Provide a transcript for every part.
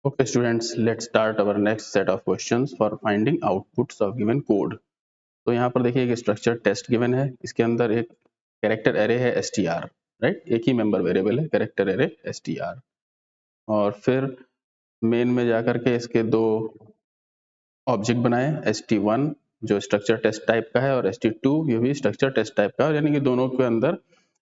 Okay students, let's start our next set of questions for finding outputs of given code. तो यहाँ पर देखिए एक स्ट्रक्चर टेस्ट गिवन है, इसके अंदर एक कैरेक्टर एरे है str, राइट, एक ही मेंबर वेरिएबल है कैरेक्टर एरे str, और फिर मेन में जाकर के इसके दो ऑब्जेक्ट बनाए, st1 जो स्ट्रक्चर टेस्ट टाइप का है और st2 ये भी स्ट्रक्चर टेस्ट टाइप का है, यानी कि दोनों के अंदर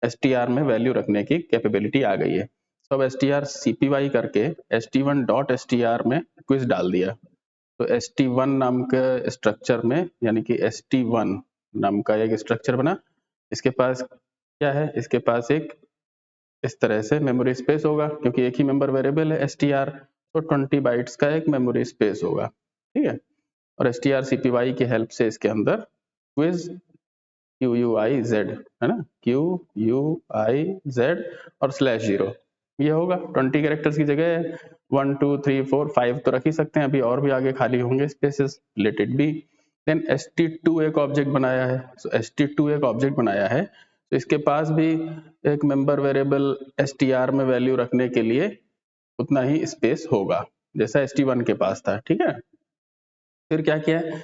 str में वैल्यू रखने की कैपेबिलिटी आ गई है। तो अब str cpy करके st1 डॉट str में क्विज डाल दिया, तो st1 नाम के स्ट्रक्चर में, यानी कि st1 नाम का एक स्ट्रक्चर बना, इसके पास क्या है, इसके पास एक इस तरह से मेमोरी स्पेस होगा, क्योंकि एक ही मेंबर वेरिएबल है str, तो 20 बाइट्स का एक मेमोरी स्पेस होगा, ठीक है। और strcpy की हेल्प से इसके अंदर क्विज QUIZ है ना, QUIZ और /0 ये होगा। 20 कैरेक्टर्स की जगह 1 2 3 4 5 तो रख ही सकते हैं, अभी और भी आगे खाली होंगे spaces, let it be. Then st2 एक ऑब्जेक्ट बनाया है, सो st2 एक ऑब्जेक्ट बनाया है, तो इसके पास भी एक मेंबर वेरिएबल str में वैल्यू रखने के लिए उतना ही स्पेस होगा जैसा st1 के पास था, ठीक है। फिर क्या किया है,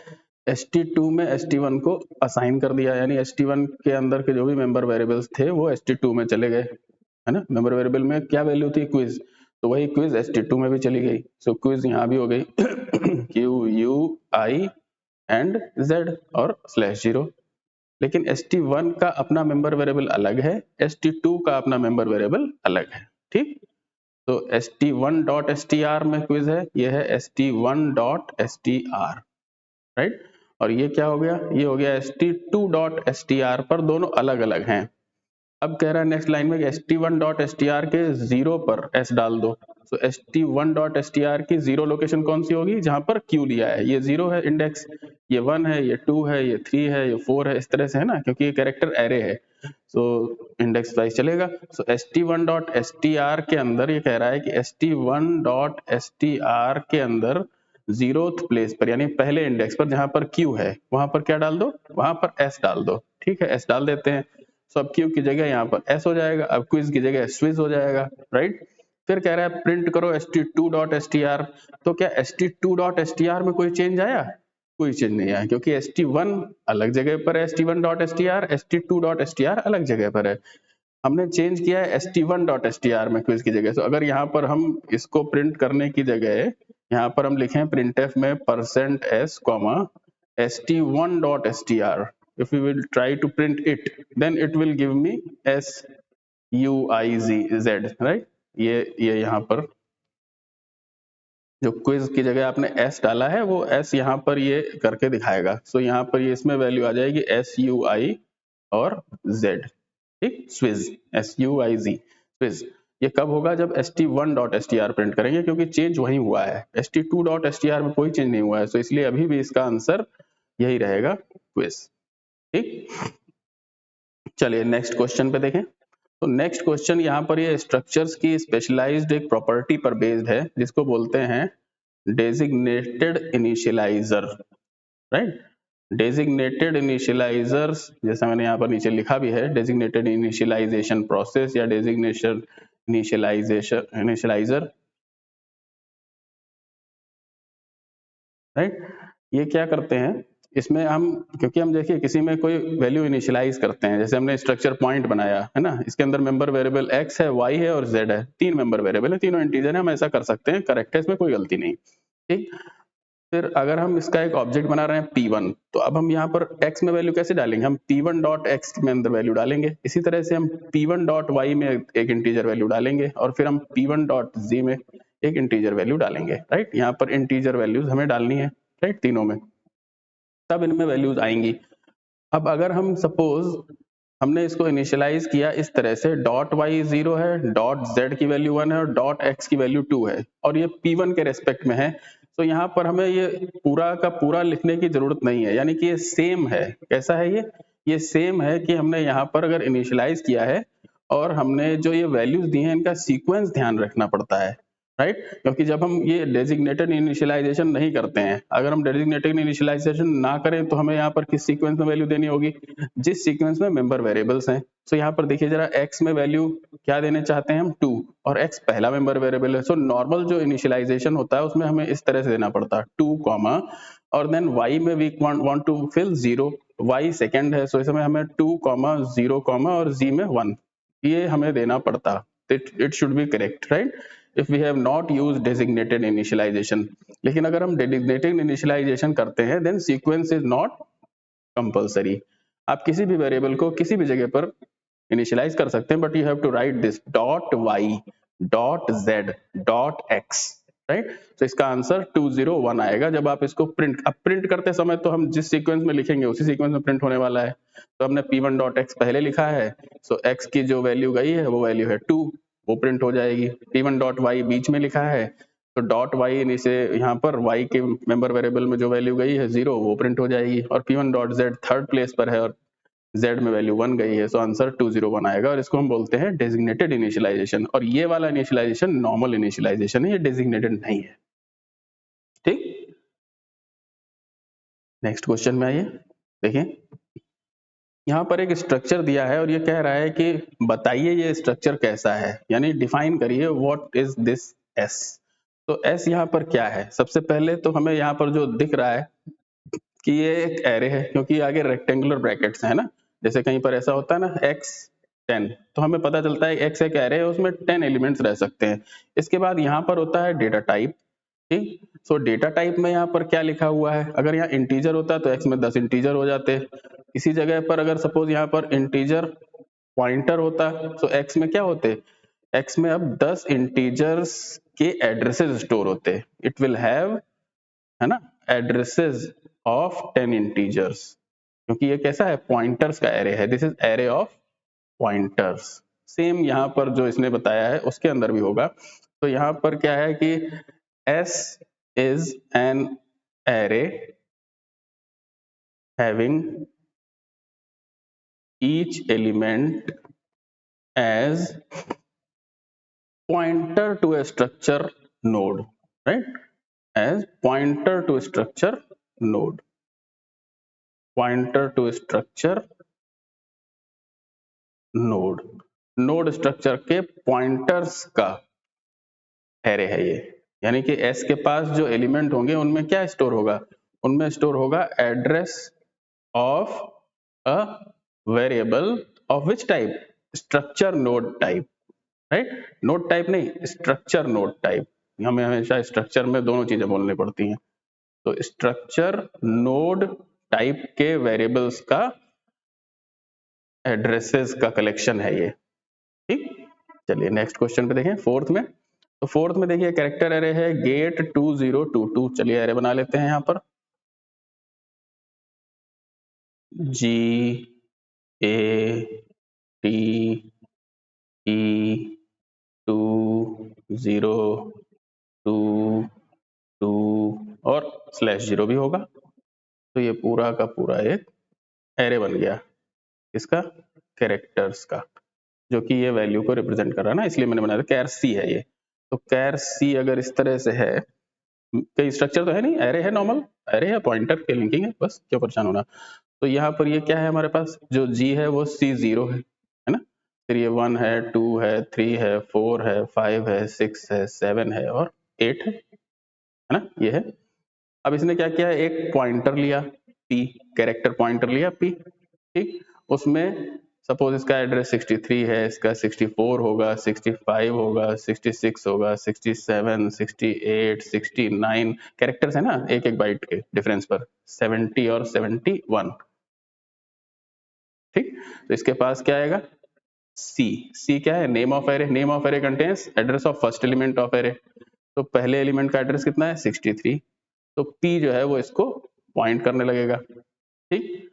st2 में st1 को असाइन कर दिया, यानी st1 के अंदर के जो भी मेंबर वेरिएबल्स थे वो st2 में चले गए, है ना। मेंबर वेरिएबल में क्या वैल्यू थी, क्विज, तो वही क्विज st2 में भी चली गई, सो क्विज यहाँ भी हो गई QUI एंड Z और /0। लेकिन st1 का अपना मेंबर वेरिएबल अलग है, st2 का अपना मेंबर वेरिएबल अलग है, ठीक। तो st1 डॉट str में क्विज है, ये है st1 डॉट str, राइट। और ये क्या हो गया, ये हो गया st2 डॉट str पर दोनों अलग अलग हैं। अब कह रहा है नेक्स्ट लाइन में st1 डॉट str के 0 पर s डाल दो, तो st1 डॉट str की 0 लोकेशन कौन सी होगी, जहां पर q लिया है, ये 0 है इंडेक्स, ये 1 है, ये 2 है, ये 3 है, ये 4 है, इस तरह से है ना, क्योंकि ये कैरेक्टर एरे है, तो इंडेक्स वाइज चलेगा। सो st1 डॉट str के अंदर ये कह रहा है कि st1 डॉट str के अंदर 0th प्लेस पर, यानी पहले इंडेक्स पर जहां पर q है वहां पर क्या डाल दो, वहां पर s डाल दो, ठीक है, s डाल देते हैं। सब क्यू की जगह यहाँ पर एस हो जाएगा, अब क्विज की जगह स्विज हो जाएगा, राइट। फिर कह रहा है प्रिंट करो st2 डॉट str, तो क्या st2 डॉट str में कोई चेंज आया, कोई चेंज नहीं आया, क्योंकि st1 अलग जगह पर है, st1 dot str, st2 dot str अलग जगह पर है, हमने चेंज किया है st1 डॉट str में क्विज की जगह। तो अगर यहाँ पर हम इसको प्रिंट करने की जगह यहाँ पर हम लिखें printf में %s st1 dot str, if we will try to print it then it will give me SUIZ, right। ये यहाँ पर जो क्विज की जगह आपने s डाला है वो s यहाँ पर ये करके दिखाएगा, सो यहाँ पर ये इसमें वैल्यू आ जाएगी SUI और Z, ठीक, स्विज SUIZ स्विज। ये कब होगा, जब st1 डॉट str प्रिंट करेंगे, क्योंकि चेंज वही हुआ है, st2 डॉट str में कोई चेंज नहीं हुआ है, तो इसलिए अभी भी इसका आंसर यही रहेगा, क्विज, ठीक। चलिए नेक्स्ट क्वेश्चन पे देखें। तो नेक्स्ट क्वेश्चन यहाँ पर ये स्ट्रक्चर्स की स्पेशलाइज्ड एक प्रॉपर्टी पर बेस्ड है, जिसको बोलते हैं डेजिग्नेटेड इनिशियलाइजर, राइट। डेजिग्नेटेड इनिशियलाइजर्स, जैसा मैंने यहाँ पर नीचे लिखा भी है, डेजिग्नेटेड इनिशियलाइजेशन प्रोसेस या डेजिग्नेशन इनिशियलाइजर, राइट। ये क्या करते हैं, इसमें हम, क्योंकि हम देखिए किसी में कोई वैल्यू इनिशियलाइज करते हैं, जैसे हमने स्ट्रक्चर पॉइंट बनाया है ना, इसके अंदर मेंबर वेरिएबल x है, y है और z है, 3 मेंबर वेरिएबल है, तीनों इंटीजर है, हम ऐसा कर सकते हैं, करेक्ट है, इसमें कोई गलती नहीं, ठीक। फिर अगर हम इसका एक ऑब्जेक्ट बना रहे हैं p1, तो अब हम यहाँ पर x में वैल्यू कैसे डालेंगे, हम p1 डॉट x में अंदर वैल्यू डालेंगे, इसी तरह से हम p1 डॉट y में एक इंटीजर वैल्यू डालेंगे, और फिर हम p1 डॉट z में एक इंटीजर वैल्यू डालेंगे, राइट। यहाँ पर इंटीजर वैल्यूज हमें डालनी है, राइट, तीनों में, तब इनमें वैल्यूज आएंगी। अब अगर हम सपोज हमने इसको इनिशियलाइज किया इस तरह से, डॉट वाई 0 है, डॉट जेड की वैल्यू 1 है और डॉट एक्स की वैल्यू 2 है, और ये p1 के रेस्पेक्ट में है, तो यहाँ पर हमें ये पूरा का पूरा लिखने की जरूरत नहीं है, यानी कि ये सेम है, कैसा है ये सेम है कि हमने यहाँ पर अगर इनिशियलाइज किया है और हमने जो ये वैल्यूज दी हैं इनका सीक्वेंस ध्यान रखना पड़ता है, राइट, क्योंकि जब हम ये डेजिग्नेटेड इनिशियलाइजेशन नहीं करते हैं, अगर हम डेजिग्नेटेड इनिशियलाइजेशन ना करें तो हमें यहाँ पर किस सीक्वेंस में वैल्यू देनी होगी, जिस सीक्वेंस में मेंबर वेरिएबल्स हैं। सो यहाँ पर देखिए जरा, x में वैल्यू क्या देने चाहते हैं हम 2, और x पहला मेंबर वेरिएबल है। सो नॉर्मल जो इनिशियलाइजेशन होता है उसमें हमें इस तरह से देना पड़ता है 2 कॉमा, और देन y में we want to fill 0, y second है, सो इसमें हमें 2 कॉमा 0 कॉमा और z में 1, ये हमें देना पड़ता। It should be correct, right, if we have not used designated initialization। लेकिन अगर हम designated initialization करते हैं then sequence is not compulsory। आप किसी भी वेरिएबल को किसी भी जगह पर इनिशियलाइज कर सकते हैं, but you have to write this dot y dot z dot x, right. तो इसका आंसर 201 आएगा जब आप इसको प्रिंट, अब प्रिंट करते समय तो हम जिस सीक्वेंस में लिखेंगे उसी सीक्वेंस में प्रिंट होने वाला है। तो हमने p1 डॉट एक्स पहले लिखा है, सो x की जो वैल्यू गई है वो वैल्यू है 2, वो प्रिंट हो जाएगी। p1 डॉट वाई बीच में लिखा है, तो डॉट वाई से यहाँ पर y के मेंबर वेरिएबल में जो वैल्यू गई है 0, वो प्रिंट हो जाएगी। और p1 dot z third place पर है और z में वैल्यू 1 गई है, सो आंसर 201 आएगा। और इसको हम बोलते हैं डेजिग्नेटेड इनिशियलाइजेशन। और ये वाला इनिशियलाइजेशन नॉर्मल इनिशियलाइजेशन है, ये डेजिग्नेटेड नहीं है, ठीक। नेक्स्ट क्वेश्चन में आइए, देखिए यहाँ पर एक स्ट्रक्चर दिया है और ये कह रहा है कि बताइए ये स्ट्रक्चर कैसा है, यानी डिफाइन करिए व्हाट इज दिस S। तो S यहाँ पर क्या है, सबसे पहले तो हमें यहाँ पर जो दिख रहा है कि ये एक एरे है, क्योंकि आगे रेक्टेंगुलर ब्रैकेट्स है ना, जैसे कहीं पर ऐसा होता है ना x 10, तो हमें पता चलता है x एक एरे है, उसमें 10 एलिमेंट्स रह सकते हैं। इसके बाद यहाँ पर होता है डेटा टाइप, ठीक। सो डेटा टाइप में यहाँ पर क्या लिखा हुआ है, अगर यहाँ इंटीजर होता तो x में 10 इंटीजर हो जाते। इसी जगह पर अगर सपोज यहाँ पर इंटीजर पॉइंटर होता तो x में क्या होते, x में अब 10 इंटीजर्स के एड्रेसेस स्टोर होते। इट विल हैव, है ना, एड्रेसेस ऑफ 10 इंटीजर्स, क्योंकि ये कैसा है, पॉइंटर्स का एरे है, this is array of pointers. Same यहाँ पर जो इसने बताया है उसके अंदर भी होगा। तो यहाँ पर क्या है कि S is an array having each element as pointer to a structure node, right? As pointer to a structure node, pointer to a structure node, node structure के pointers का एरे है ये। यानी कि S के पास जो एलिमेंट होंगे उनमें क्या स्टोर होगा, उनमें स्टोर होगा address of a variable of which type, structure node type, right, node type नहीं, स्ट्रक्चर नोड टाइप। हमें हमेशा स्ट्रक्चर में दोनों चीजें बोलनी पड़ती हैं। तो स्ट्रक्चर नोड टाइप के वेरिएबल्स का एड्रेसेस का कलेक्शन है ये, ठीक। चलिए नेक्स्ट क्वेश्चन पे देखें, फोर्थ में। तो फोर्थ में देखिए कैरेक्टर एरे है गेट 2022। चलिए एरे बना लेते हैं यहाँ पर, G A T E 2 0 2 2 और /0 भी होगा। तो ये पूरा का पूरा एक एरे बन गया, इसका कैरेक्टर्स का, जो कि ये वैल्यू को रिप्रेजेंट कर रहा है ना, इसलिए मैंने बनाया कैर सी है ये। तो कैर सी अगर इस तरह से है, कई स्ट्रक्चर तो है नहीं, एरे है, नॉर्मल एरे है, पॉइंटर के लिंकिंग है, बस क्यों परेशान होना। तो यहाँ पर ये क्या है, हमारे पास जो G है वो C0 है ना, फिर ये 1 है 2 है 3 है 4 है 5 है 6 है 7 है और 8 है ना, ये है। अब इसने क्या किया, एक पॉइंटर लिया P, कैरेक्टर पॉइंटर लिया P, ठीक। उसमें सपोज इसका एड्रेस 63 है, इसका 64 होगा, 65 होगा, 66 होगा, 67 68 69 कैरेक्टर्स है ना, एक एक बाइट के डिफरेंस पर, 70 और 71, ठीक। तो इसके पास क्या आएगा, सी क्या है, name of array, name of array contains address of first element of array. तो पहले एलिमेंट का एड्रेस कितना है, 63। तो P जो है वो इसको पॉइंट करने लगेगा, ठीक।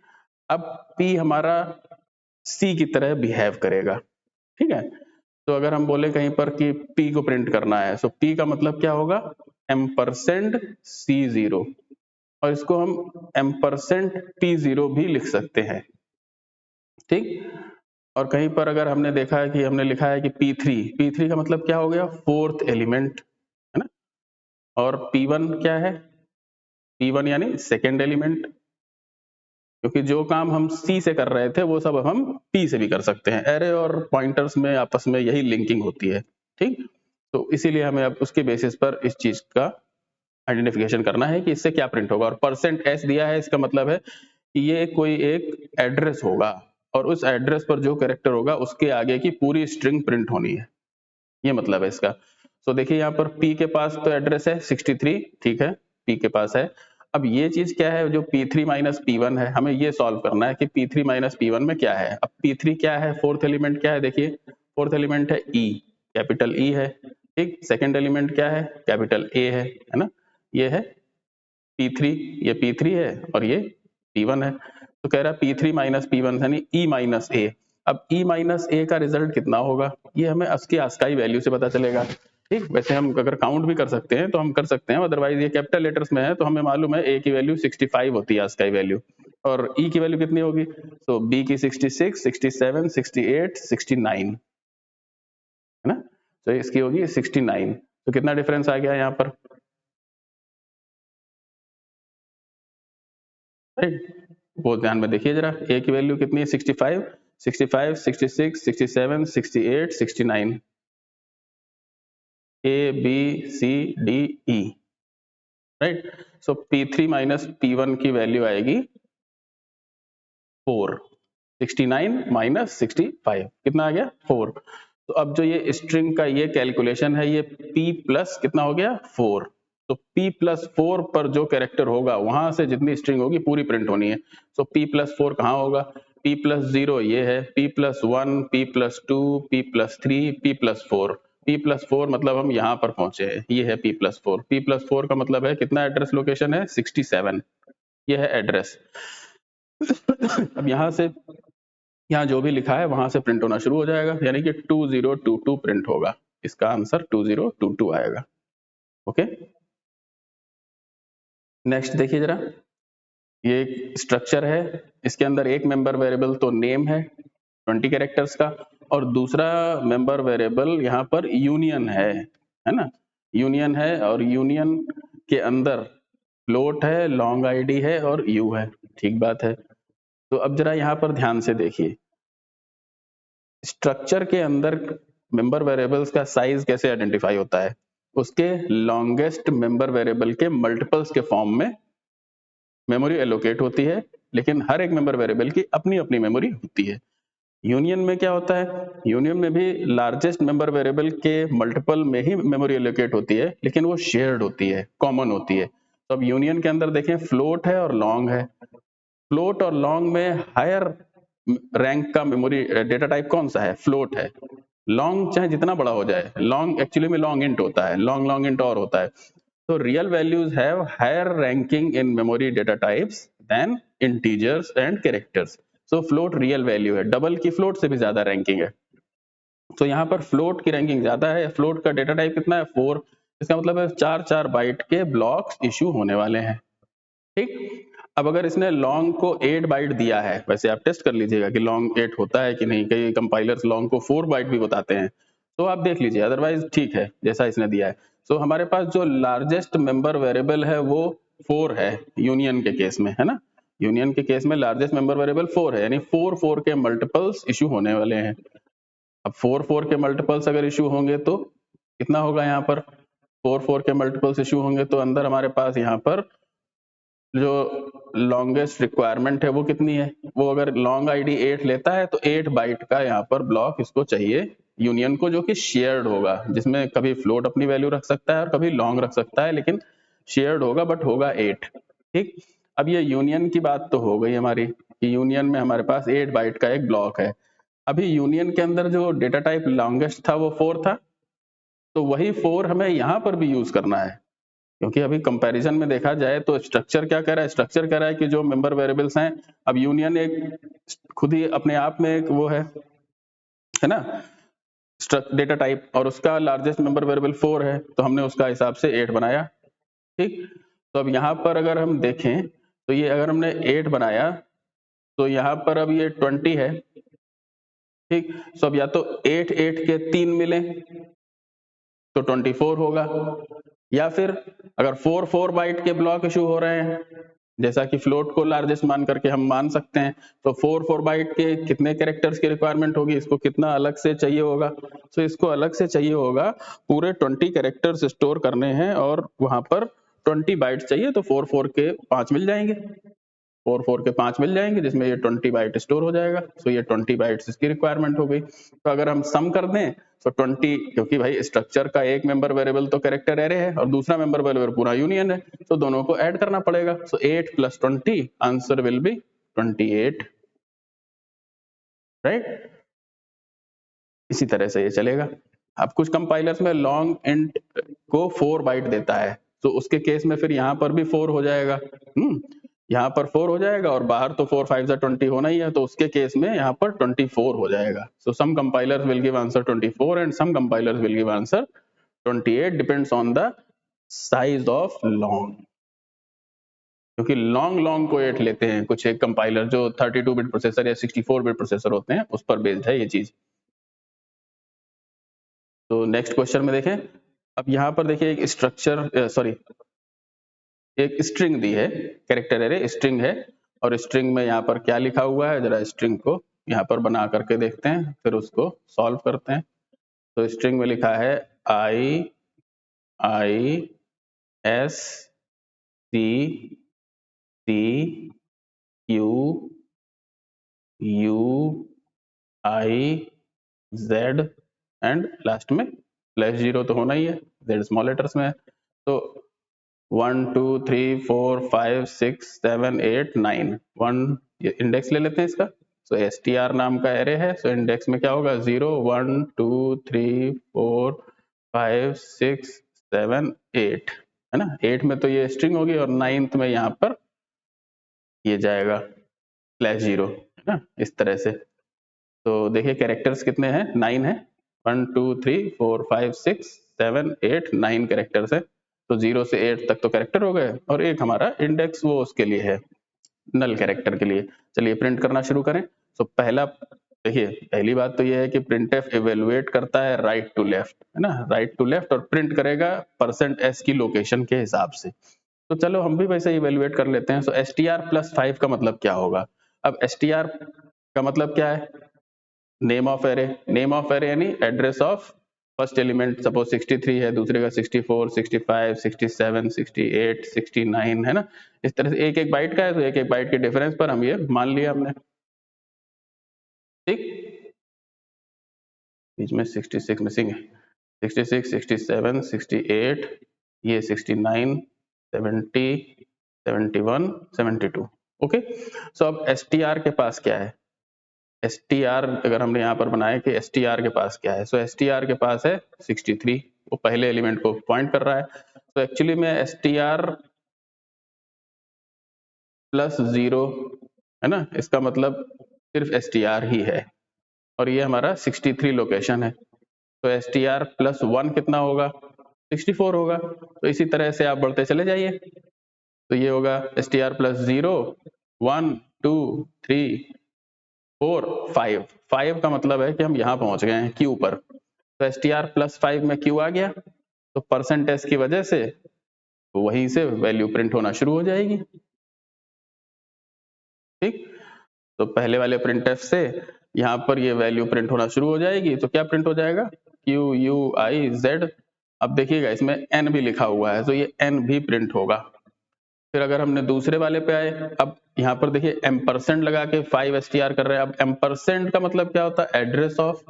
अब P हमारा C की तरह बिहेव करेगा, ठीक है। तो अगर हम बोले कहीं पर कि P को प्रिंट करना है, तो P का मतलब क्या होगा, एम्परसेंड C0, और इसको हम एम्परसेंड P0 भी लिख सकते हैं, ठीक। और कहीं पर अगर हमने देखा है कि हमने लिखा है कि P3 का मतलब क्या हो गया, फोर्थ एलिमेंट, और P1 क्या है, P1 यानी सेकेंड एलिमेंट, क्योंकि जो काम हम C से कर रहे थे वो सब अब हम P से भी कर सकते हैं। एरे और पॉइंटर्स में आपस में यही लिंकिंग होती है, ठीक। तो इसीलिए हमें अब उसके बेसिस पर इस चीज का आइडेंटिफिकेशन करना है कि इससे क्या प्रिंट होगा। और %s दिया है, इसका मतलब है कि ये कोई एक एड्रेस होगा और उस एड्रेस पर जो कैरेक्टर होगा उसके आगे की पूरी स्ट्रिंग प्रिंट होनी है, ये मतलब है इसका। तो देखिए यहाँ पर P के पास तो एड्रेस है 63, ठीक है, P के पास है। अब ये चीज क्या है, जो P3 माइनस P1 है, हमें ये सॉल्व करना है कि P3 माइनस P1 में क्या है। अब P3 क्या है, फोर्थ एलिमेंट क्या है, देखिए फोर्थ एलिमेंट है E, कैपिटल E है, ठीक। सेकंड एलिमेंट क्या है, कैपिटल A है ना, ये है P3, ये P3 है और ये P1 है। तो कह रहा है P3 माइनस P1 यानी E माइनस A। अब E माइनस A का रिजल्ट कितना होगा, ये हमें उसकी ASCII वैल्यू से पता चलेगा, ठीक। वैसे हम अगर काउंट भी कर सकते हैं तो हम कर सकते हैं, अदरवाइज ये कैपिटल लेटर्स में है तो हमें मालूम है A की वैल्यू 65 होती है ASCII वैल्यू, और E की वैल्यू कितनी होगी, तो B की 66, 67, 68, 69 है ना, तो इसकी होगी 69। तो कितना डिफरेंस आ गया यहाँ पर, राइट। वो ध्यान में देखिए जरा, ए की वैल्यू कितनी है 65, 65, 66, 67, 68, 69, A B C D E, right. So P3 minus P1 की वैल्यू आएगी 4, 69 माइनस 65 कितना आ गया 4। तो अब जो ये स्ट्रिंग का ये कैलकुलेशन है, ये P प्लस कितना हो गया 4। तो P प्लस 4 पर जो कैरेक्टर होगा वहां से जितनी स्ट्रिंग होगी पूरी प्रिंट होनी है। तो P प्लस 4 कहाँ होगा, P प्लस 0 ये है, P plus 1, P plus 2, P plus 3, P plus 4। P plus 4 मतलब हम यहाँ पर पहुंचे हैं, ये है P प्लस 4। P प्लस 4 का मतलब है कितना एड्रेस लोकेशन है 67, ये है एड्रेस। अब यहाँ से यहाँ जो भी लिखा है वहां से प्रिंट होना शुरू हो जाएगा, यानी कि 2022 प्रिंट होगा, इसका आंसर 2022 आएगा। ओके, नेक्स्ट देखिए जरा, ये एक स्ट्रक्चर है, इसके अंदर एक मेंबर वेरिएबल तो नेम है 20 कैरेक्टर्स का, और दूसरा मेंबर वेरिएबल यहाँ पर यूनियन है ना, यूनियन है, और यूनियन के अंदर फ्लोट है, लॉन्ग आईडी है और यू है, ठीक बात है। तो अब जरा यहाँ पर ध्यान से देखिए, स्ट्रक्चर के अंदर मेंबर वेरिएबल्स का साइज कैसे आइडेंटिफाई होता है, उसके लॉन्गेस्ट मेंबर वेरिएबल के मल्टीपल्स के फॉर्म में मेमोरी एलोकेट होती है, लेकिन हर एक मेंबर वेरिएबल की अपनी अपनी मेमोरी होती है। यूनियन में क्या होता है, यूनियन में भी लार्जेस्ट मेंबर वेरिएबल के मल्टीपल में ही मेमोरी एलोकेट होती है, लेकिन वो शेयर्ड होती है, कॉमन होती है। तो अब यूनियन के अंदर देखें फ्लोट है और लॉन्ग है, फ्लोट और लॉन्ग में हायर रैंक का मेमोरी डेटा टाइप कौन सा है, फ्लोट है। लॉन्ग चाहे जितना बड़ा हो जाए, लॉन्ग एक्चुअली में लॉन्ग इंट होता है, लॉन्ग लॉन्ग इंट और होता है। So real values have higher ranking in memory data types than integers and characters. So float real value है, डबल की float से भी ज्यादा रैंकिंग है। तो यहाँ पर float की रैंकिंग ज्यादा है, float का डेटा टाइप कितना है 4, इसका मतलब है 4 बाइट के ब्लॉक्स इशू होने वाले हैं, ठीक। अब अगर इसने लॉन्ग को 8 बाइट दिया है, वैसे आप टेस्ट कर लीजिएगा कि लॉन्ग 8 होता है कि नहीं, कई कंपाइलर्स लॉन्ग को 4 बाइट भी बताते हैं, तो आप देख लीजिए, अदरवाइज ठीक है जैसा इसने दिया है। तो हमारे पास जो लार्जेस्ट मेंबर वेरिएबल है वो 4 है यूनियन के केस में, है ना, यूनियन के केस में लार्जेस्ट मेंबर वेरिएबल 4 है, यानी 4 के मल्टीपल्स इशू होने वाले हैं। अब 4 के मल्टीपल्स अगर इशू होंगे तो कितना होगा, यहाँ पर 4 के मल्टीपल्स इशू होंगे तो अंदर हमारे पास यहाँ पर जो लॉन्गेस्ट रिक्वायरमेंट है वो कितनी है, वो अगर लॉन्ग आईडी 8 लेता है तो 8 बाइट का यहाँ पर ब्लॉक इसको चाहिए यूनियन को, जो कि शेयर्ड होगा, जिसमें कभी फ्लोट अपनी वैल्यू रख सकता है और कभी लॉन्ग रख सकता है, लेकिन शेयर्ड होगा, बट होगा 8, ठीक। अब ये यूनियन की बात तो हो गई हमारी कि यूनियन में हमारे पास 8 बाइट का एक ब्लॉक है। अभी यूनियन के अंदर जो डेटा टाइप लॉन्गेस्ट था वो 4 था, तो वही 4 हमें यहाँ पर भी यूज करना है, क्योंकि अभी कंपैरिजन में देखा जाए तो स्ट्रक्चर क्या कह रहा है, स्ट्रक्चर कह रहा है कि जो मेंबर वेरिएबल्स हैं, अब यूनियन एक खुद ही अपने आप में एक वो है ना, डेटा टाइप, और उसका लार्जेस्ट मेंबर वेरिएबल 4 है, तो हमने उसका हिसाब से 8 बनाया, ठीक। तो अब यहाँ पर अगर हम देखें तो ये अगर हमने 8 बनाया तो यहाँ पर अब ये 20 है, ठीक। तो अब या तो 8 8 के 3 मिले तो 24 होगा, या फिर अगर 4 बाइट के ब्लॉक इशू हो रहे हैं, जैसा कि फ्लोट को लार्जेस्ट मान करके हम मान सकते हैं, तो 4 बाइट के कितने कैरेक्टर्स की रिक्वायरमेंट होगी, इसको कितना अलग से चाहिए होगा, तो इसको अलग से चाहिए होगा, पूरे 20 कैरेक्टर्स स्टोर करने हैं और वहां पर 20 बाइट्स चाहिए, तो 4 के 5 मिल जाएंगे, 4 के 5 मिल जाएंगे, जिसमें ये 20 बाइट स्टोर हो जाएगा। सो ये 20 बाइट्स इसकी रिक्वायरमेंट हो गई। तो अगर हम सम कर दें तो 20, क्योंकि भाई स्ट्रक्चर का एक मेंबर वेरिएबल तो कैरेक्टर एरे है और दूसरा मेंबर वेरिएबल पूरा यूनियन है, तो दोनों को ऐड करना पड़ेगा। सो 8 + 20 आंसर विल बी 28, राइट। इसी तरह से ये चलेगा। अब कुछ कंपाइलर्स में लॉन्ग इंट को 4 बाइट देता है, तो उसके केस में फिर यहाँ पर भी 4 हो जाएगा, यहाँ पर 4 हो जाएगा और बाहर तो 4 5 20 होना ही है, तो उसके केस में यहाँ पर 24 हो जाएगा। So some compilers will give answer 24 and some compilers will give answer 28, depends on the size of long, क्योंकि लॉन्ग को 8 लेते हैं कुछ एक कंपाइलर जो 32 बिट प्रोसेसर या 64 बिट प्रोसेसर होते हैं, उस पर बेस्ड है ये चीज। तो नेक्स्ट क्वेश्चन में देखें, अब यहाँ पर देखिए एक स्ट्रक्चर सॉरी एक स्ट्रिंग दी है, कैरेक्टर एरे स्ट्रिंग है, और स्ट्रिंग में यहाँ पर क्या लिखा हुआ है, जरा स्ट्रिंग को यहाँ पर बना करके देखते हैं, फिर उसको सॉल्व करते हैं। तो स्ट्रिंग में लिखा है IS C Q UIZ and last में /0 तो होना ही है, Z स्मॉल लेटर्स में है। तो 1 2 3 4 5 6 7 8 9 1 इंडेक्स ले लेते हैं इसका। सो str नाम का एरे है, सो इंडेक्स में क्या होगा 0 1 2 3 4 5 6 7 8, है ना। 8 में तो ये स्ट्रिंग होगी और 9th में यहाँ पर ये जाएगा /0, है ना, इस तरह से। तो देखिए कैरेक्टर्स कितने हैं, 9 है, 1 2 3 4 5 6 7 8 9 कैरेक्टर्स है। तो 0 से 8 तक तो कैरेक्टर हो गए और एक हमारा इंडेक्स वो उसके लिए है, नल कैरेक्टर के लिए। चलिए प्रिंट करना शुरू करें। तो पहला देखिए, पहली बात तो ये है कि printf इवेलुएट करता है राइट टू लेफ्ट, है ना, राइट टू लेफ्ट, और प्रिंट करेगा %s की लोकेशन के हिसाब से। तो चलो हम भी वैसे इवेलुएट कर लेते हैं। सो str+5 का मतलब क्या होगा। अब str का मतलब क्या है, name of array, name of array यानी address of first element, suppose 63 है, दूसरे का 64 65 67 68 69, है ना। इस तरह से एक एक बाइट का है, तो एक एक बाइट के डिफरेंस पर हम ये मान लिया हमने, ठीक। बीच में 66 मिसिंग है, 66 67 68, ये 69 70 71 72, ओके। सो अब str के पास क्या है, str अगर हमने यहाँ पर बनाया कि str के पास क्या है, सो str के पास है 63, वो पहले एलिमेंट को पॉइंट कर रहा है। तो एक्चुअली में str+0, है ना, इसका मतलब सिर्फ str ही है, और ये हमारा 63 लोकेशन है। तो str+1 कितना होगा, 64 होगा। तो इसी तरह से आप बढ़ते चले जाइए, तो ये होगा str+0 1 2 3 4 5, 5 का मतलब है कि हम यहाँ पहुंच गए हैं Q पर। तो str+5 में Q आ गया, तो %s की वजह से वहीं से वैल्यू प्रिंट होना शुरू हो जाएगी, ठीक। तो पहले वाले printf से यहाँ पर ये वैल्यू प्रिंट होना शुरू हो जाएगी। तो क्या प्रिंट हो जाएगा, Q U I Z। अब देखिएगा इसमें n भी लिखा हुआ है, तो ये n भी प्रिंट होगा। फिर अगर हमने दूसरे वाले पे आए, अब यहाँ पर देखिए एम्परसेंड लगा के 5 str कर रहे हैं। अब एम्परसेंड का मतलब क्या होता है, एड्रेस ऑफ।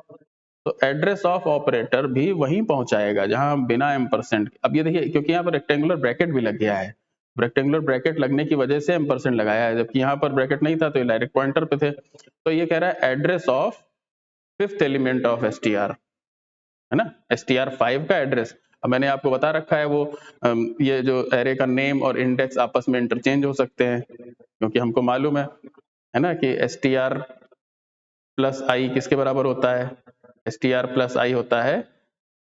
तो एड्रेस ऑफ ऑपरेटर भी वहीं पहुंचाएगा जहां बिना एम्परसेंड। अब ये देखिए, क्योंकि यहाँ पर रेक्टेंगुलर ब्रैकेट भी लग गया है, रेक्टेंगुलर ब्रैकेट लगने की वजह से एम्परसेंड लगाया है, जबकि यहाँ पर ब्रैकेट नहीं था तो ये डायरेक्ट पॉइंटर पे थे। तो ये कह रहा है address of 5th element of str, है ना, str5 का एड्रेस। अब मैंने आपको बता रखा है वो ये जो एरे का नेम और इंडेक्स आपस में इंटरचेंज हो सकते हैं, क्योंकि हमको मालूम है ना, कि str+i किसके बराबर होता है, str+i होता है,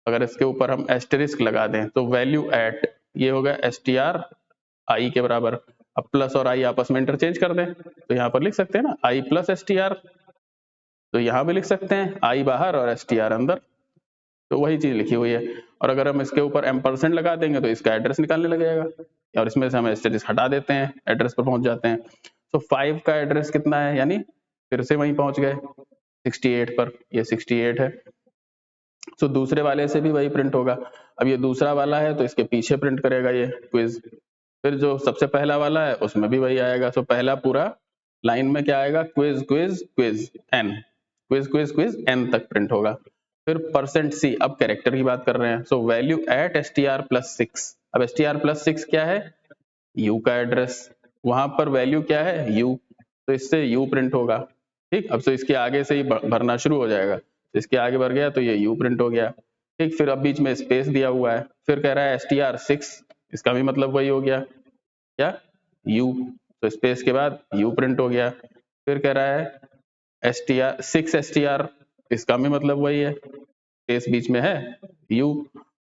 अगर इसके ऊपर हम एस्टेरिस्क लगा दें तो वैल्यू एट, ये होगा str i के बराबर। अब प्लस और i आपस में इंटरचेंज कर दें तो यहाँ पर लिख सकते हैं ना i+str, तो यहाँ भी लिख सकते हैं i बाहर और str अंदर। तो वही चीज लिखी हुई है। और अगर हम इसके ऊपर एम्परसेंड लगा देंगे तो इसका एड्रेस निकालने लग जाएगा, और इसमें से हम एस्टेरिस्क हटा देते हैं, एड्रेस पर पहुंच जाते हैं। तो 5 का एड्रेस कितना है, यानी फिर से वहीं पहुंच गए 68 पर, ये 68 है। तो दूसरे वाले से भी वही प्रिंट होगा। अब ये दूसरा वाला है तो इसके पीछे प्रिंट करेगा ये क्विज। फिर जो सबसे पहला वाला है उसमें भी वही आएगा। तो पहला पूरा लाइन में क्या आएगा, quiz quiz quiz N, quiz quiz quiz N तक प्रिंट होगा। फिर %c, अब कैरेक्टर की बात कर रहे हैं। सो वैल्यू एट str+6, अब str+6 क्या है, u का एड्रेस, वहां पर वैल्यू क्या है u, तो इससे u प्रिंट होगा। ठीक, अब तो इसके आगे से ही भरना शुरू हो जाएगा, इसके आगे बढ़ गया तो ये u प्रिंट हो गया। ठीक, फिर अब बीच में स्पेस दिया हुआ है, फिर कह रहा है str6, इसका भी मतलब वही हो गया, क्या u, तो स्पेस के बाद u प्रिंट हो गया। फिर कह रहा है str6 इसका भी मतलब वही है, स्पेस बीच में है u,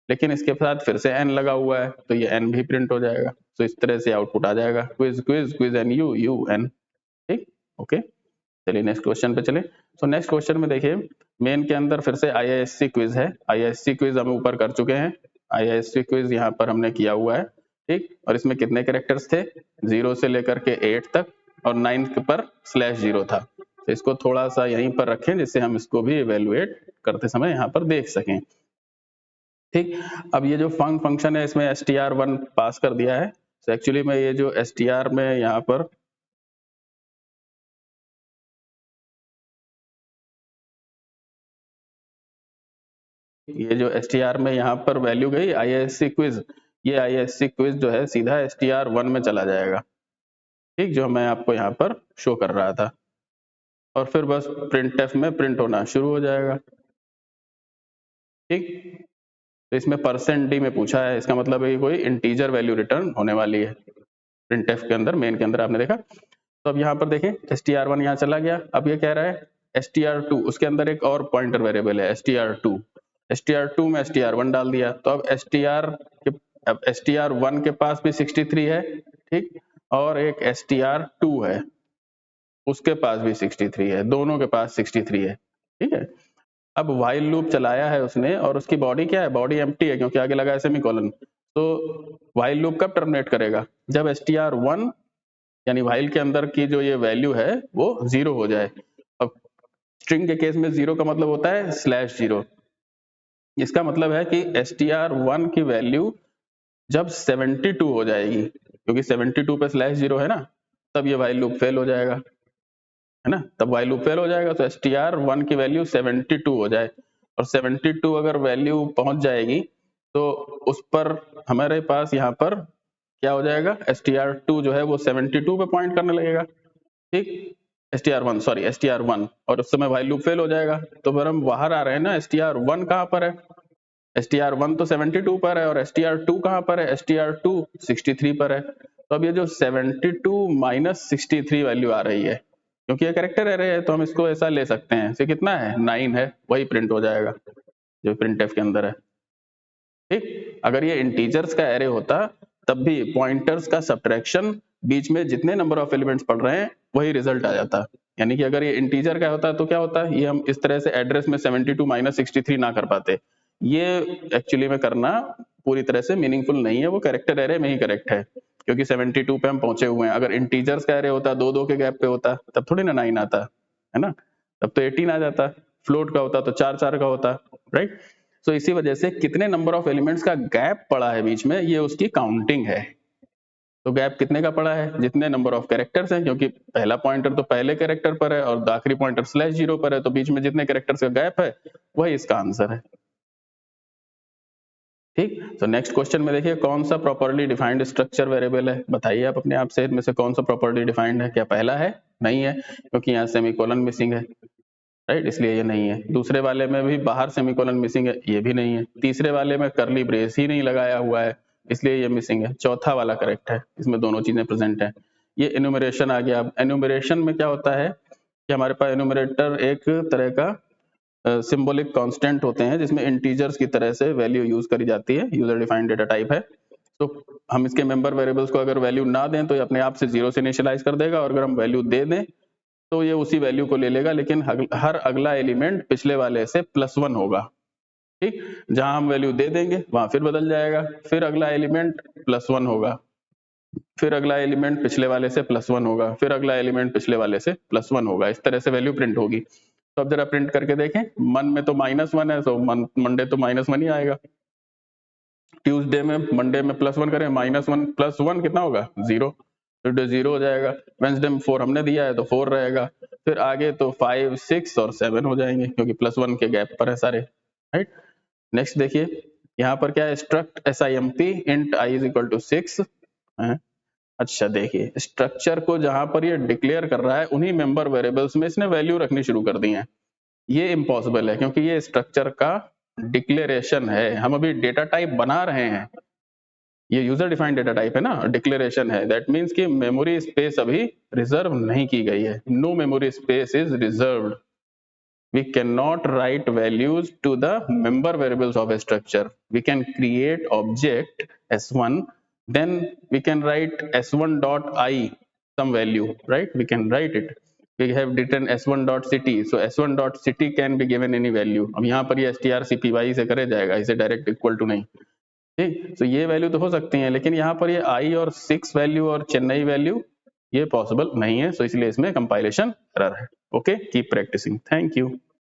लेकिन इसके साथ फिर से n लगा हुआ है तो ये n भी प्रिंट हो जाएगा। तो इस तरह से आउटपुट आ जाएगा, quiz quiz quiz N U U N. ठीक, ओके, चलिए नेक्स्ट क्वेश्चन पे चले। तो नेक्स्ट क्वेश्चन में देखिए, मेन के अंदर फिर से IISc क्विज है। IISc क्विज हम ऊपर कर चुके हैं, IISc क्विज यहाँ पर हमने किया हुआ है। ठीक, और इसमें कितने कैरेक्टर्स थे, 0 से लेकर के 8 तक, और 9 पर /0 था। तो इसको थोड़ा सा यहीं पर रखें जिससे हम इसको भी इवेलुएट करते समय यहाँ पर देख सकें। ठीक, अब ये जो फंक्शन है इसमें str1 पास कर दिया है। तो एक्चुअली में ये जो str में यहाँ पर ये जो str में यहाँ पर वैल्यू गई IISc क्विज, ये IISc क्विज जो है सीधा str1 में चला जाएगा। ठीक, जो मैं आपको यहाँ पर शो कर रहा था, और फिर बस printf में प्रिंट होना शुरू हो जाएगा। ठीक, तो इसमें %d में पूछा है, इसका मतलब है कि कोई इंटीजर वैल्यू रिटर्न होने वाली है printf के अंदर, मेन के अंदर आपने देखा। तो अब यहाँ पर देखें str1 यहाँ चला गया, अब ये कह रहा है str2, उसके अंदर एक और पॉइंटर वेरिएबल है str2, str2 में str1 डाल दिया, तो अब str1 के पास भी 63 है, ठीक, और एक str2 है उसके पास भी 63 है, दोनों के पास 63 है। ठीक है, अब व्हाइल लूप चलाया है उसने, और उसकी बॉडी क्या है, बॉडी एम्प्टी है क्योंकि आगे लगा है सेमीकोलन। तो व्हाइल लूप कब टर्मिनेट करेगा, जब str1 यानी व्हाइल के अंदर की जो ये वैल्यू है वो 0 हो जाए। अब स्ट्रिंग के केस में 0 का मतलब होता है /0, इसका मतलब है कि str1 की वैल्यू जब 72 हो जाएगी, क्योंकि 72 पे /0 है ना, तब ये व्हाइल लूप फेल हो जाएगा, है ना, तब व्हाइल लूप फेल हो जाएगा। तो str1 की वैल्यू 72 हो जाए, और 72 अगर वैल्यू पहुंच जाएगी तो उस पर हमारे पास यहाँ पर क्या हो जाएगा, str2 जो है वो 72 पे पॉइंट करने लगेगा। ठीक, str1, और उस समय व्हाइल लूप फेल हो जाएगा। तो फिर हम बाहर आ रहे हैं ना, str1 कहाँ पर है, str1 तो 72 पर है, और str2 कहाँ पर है, str2 63 पर है। तो अब ये जो 72 माइनस 63 वैल्यू आ रही है, क्योंकि ये कैरेक्टर एरे है तो हम इसको ऐसा ले सकते हैं, इसे कितना है 9 है, वही प्रिंट हो जाएगा जो printf के अंदर है। ठीक, अगर ये इंटीजर्स का एरे होता तब भी पॉइंटर्स का सब्ट्रैक्शन, बीच में जितने नंबर ऑफ एलिमेंट्स पड़ रहे हैं वही रिजल्ट आ जाता। यानी कि अगर ये इंटीजर का होता तो क्या होता, ये हम इस तरह से एड्रेस में 72 माइनस 63 ना कर पाते। ये एक्चुअली में करना पूरी तरह से मीनिंगफुल नहीं है, वो कैरेक्टर एरे में ही करेक्ट है, क्योंकि 72 पे हम पहुंचे हुए हैं। अगर इंटीजर्स का एरे होता, 2-2 के गैप पे होता, तब थोड़ी ना 9 आता, है ना, तब तो 18 आ जाता। फ्लोट का होता तो 4-4 का होता, राइट। तो इसी वजह से कितने नंबर ऑफ एलिमेंट्स का गैप पड़ा है बीच में, ये उसकी काउंटिंग है। तो गैप कितने का पड़ा है, जितने नंबर ऑफ कैरेक्टर्स हैं, क्योंकि पहला पॉइंटर तो पहले कैरेक्टर पर है और आखिरी पॉइंटर /0 पर है, तो बीच में जितने कैरेक्टर्स का गैप है वही इसका आंसर है। ठीक, तो नेक्स्ट क्वेश्चन में देखिए, कौन सा प्रॉपर्ली डिफाइंड स्ट्रक्चर वेरिएबल है, बताइए आप अपने आप से, इनमें से कौन सा प्रॉपर्ली डिफाइंड है, क्या पहला है, नहीं है, क्योंकि यहाँ सेमीकोलन मिसिंग है, राइट, इसलिए ये नहीं है। दूसरे वाले में भी बाहर सेमीकोलन मिसिंग है, ये भी नहीं है। तीसरे वाले में करली ब्रेस ही नहीं लगाया हुआ है, इसलिए ये मिसिंग है। चौथा वाला करेक्ट है, इसमें दोनों चीजें प्रेजेंट है। ये एनुमरेशन आ गया। अब एनुमरेशन में क्या होता है कि हमारे पास एनुमरेटर एक तरह का सिंबॉलिक कांस्टेंट होते हैं, जिसमें इंटीजर्स की तरह से वैल्यू यूज करी जाती है, यूजर डिफाइंड डेटा टाइप है। तो हम इसके मेंबर वेरिएबल्स को अगर वैल्यू ना दें तो ये अपने आप से 0 से इनिशियलाइज कर देगा, और अगर हम वैल्यू दे दें तो ये उसी वैल्यू को ले लेगा, लेकिन हर अगला एलिमेंट पिछले वाले से +1 होगा। ठीक, जहां हम वैल्यू दे देंगे वहां फिर बदल जाएगा, फिर अगला एलिमेंट +1 होगा, फिर अगला एलिमेंट पिछले वाले से +1 होगा, फिर अगला एलिमेंट पिछले वाले से +1 होगा, इस तरह से वैल्यू प्रिंट होगी। तो अब जरा प्रिंट करके देखें, मन में तो -1 है, तो मंडे तो -1 ही आएगा, ट्यूसडे में, मंडे में +1 करें, -1 +1 कितना होगा 0, तो 0 हो जाएगा। वेंसडे में 4 हमने दिया है तो 4 रहेगा, फिर आगे तो 5, 6 और 7 हो जाएंगे क्योंकि +1 के गैप पर है सारे, राइट। नेक्स्ट देखिए यहाँ पर क्या है, struct SIMP int I is equal to 6 है। अच्छा देखिए स्ट्रक्चर को जहां पर ये डिक्लेयर कर रहा है उन्हीं मेंबर वेरिएबल्स में इसने वैल्यू रखनी शुरू कर दी है। ये इम्पॉसिबल है क्योंकि ये स्ट्रक्चर का डिक्लेरेशन है, हम अभी डेटा टाइप बना रहे हैं, ये यूजर डिफाइंड डेटा टाइप है ना, डिक्लेरेशन है, दैट मीन्स कि मेमोरी स्पेस अभी रिजर्व नहीं की गई है, no memory space is reserved. We cannot write values to the member variables of a structure. We can create object s1, then we can write s1 dot I some value, right? We can write it. We have written s1 dot city, so s1 dot city can be given any value. अब यहाँ पर ये strcpy से करे जाएगा, इसे direct equal to नहीं, ठीक। तो ये वैल्यू तो हो सकती है, लेकिन यहाँ पर ये I और 6 वैल्यू और चेन्नई वैल्यू ये पॉसिबल नहीं है, so इसलिए इसमें कंपाइलेशन एरर है। Okay, keep practising, thank you.